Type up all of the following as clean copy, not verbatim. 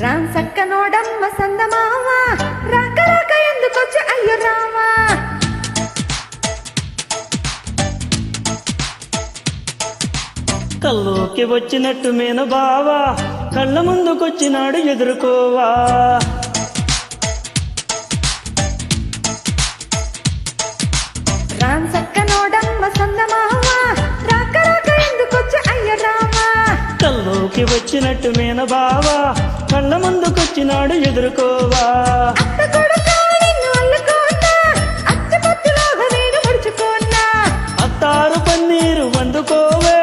రామ్ సక్కనోడమ్మ సందమామ రాక రాక ఎందుకొచ్చి అయ్యో రామా కల్లోకి వచ్చినట్టు మేన బావా కళ్ళ ముందుకొచ్చినాడు ఎదుర్కోవా రామ్ సక్కనోడమ్మ సందమామ రాక రాక ఎందుకొచ్చి అయ్యో రామా కల్లోకి వచ్చినట్టు మేన బావా కళ్ళ ముందుకొచ్చినాడు ఎదుర్కోవా అత్త కొడుకా నిన్ను అల్లుకోనా అచ్చ పత్తులాగా నేను ముడుచుకోనా అత్తారు పన్నీరు వందుకోవే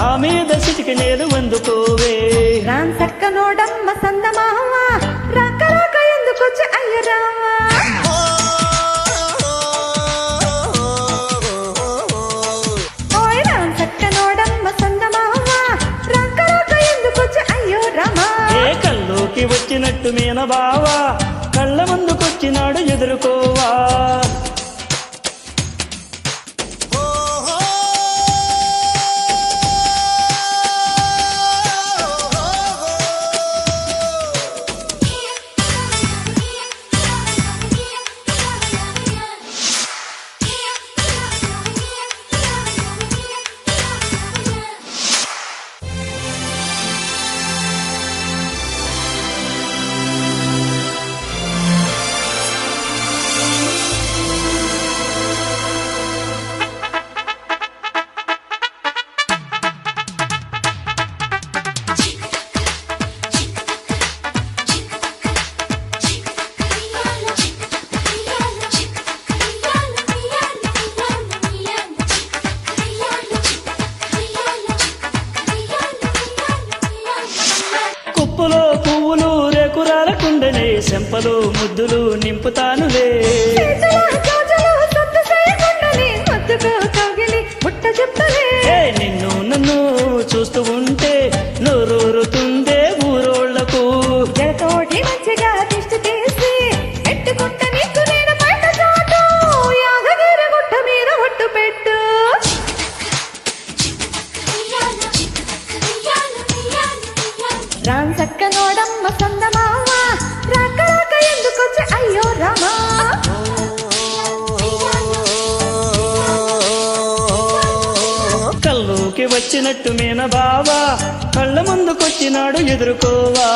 ఆ మీద సిటికి నేను వందుకోవే రామ్ సక్కనోడమ్మ సందమామ రాక రాక ఎందుకొచ్చి అయ్యో రామా ఓయ్ రామ్ సక్కనోడమ్మ సందమామ రాక రాక ఎందుకొచ్చి అయ్యో రామా ఏ కల్లోకి వచ్చినట్టు మేన బావా కళ్ళ ముందుకొచ్చినాడు ఎదుర్కోవా కుప్పులో పువ్వులు రేకురాలకుండనే చెంపలు ముద్దులు నింపుతానులే చేతుల గాజులు సత్తు చేయకుండానే ముద్దుకు కౌగిలి ముట్ట చెప్తలే ఏ నిన్ను నన్ను చూస్తూ ఉంటే నోరూరుతుందే ఊరోళ్లకు జడతోటి మంచిగా దిష్టి తీసి పెట్టుకుంట నీకు నేను బయట చాటు యాదగిరి గుట్ట మీద ఒట్టు పెట్టు రామ్ సక్కనోడమ్మ సందమామ రాక రాక ఎందుకొచ్చి అయ్యో రామా కల్లోకి వచ్చినట్టు మేన బావా కళ్ళ ముందుకొచ్చినాడు ఎదుర్కోవా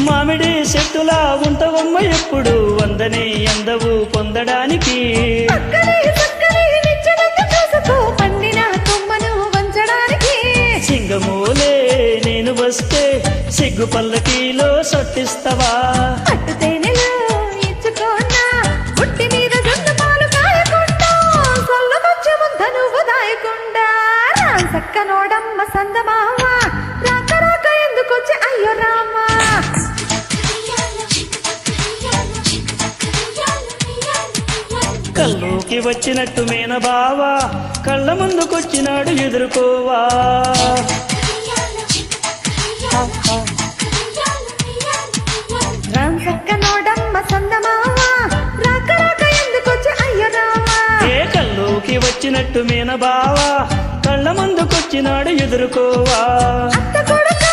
మామిడి చెట్టులా ఉంటవమ్మ ఎప్పుడు వందని అందవు పొందడానికి పక్కనే పక్కనే నిచ్చనంత చూసుకో పండిన కొమ్మను వంచడానికి సింగమూలే నేను వస్తే సిగ్గు పల్లకీలో సొట్టిస్తవా పట్టు తేనెలు ఇచ్చుకోనా పుట్టి మీద జొన్న పాలు కాయకుండా సొల్లు మంచి ముద్ద నువ్వు దాయకుండా రామ్ సక్కనోడమ్మ సందమామ రాక రాక ఎందుకొచ్చి అయ్యో రామా కల్లోకి వచ్చినట్టు మేన బావా కళ్ళ ముందుకొచ్చినాడు ఎదుర్కోవా రామ్ సక్కనోడమ్మ సందమామ రాక రాక ఎందుకొచ్చి అయ్యో రామా ఏ కల్లోకి వచ్చినట్టు మేన బావా కళ్ళ ముందుకొచ్చినాడు ఎదుర్కోవా అత్త కొడుకా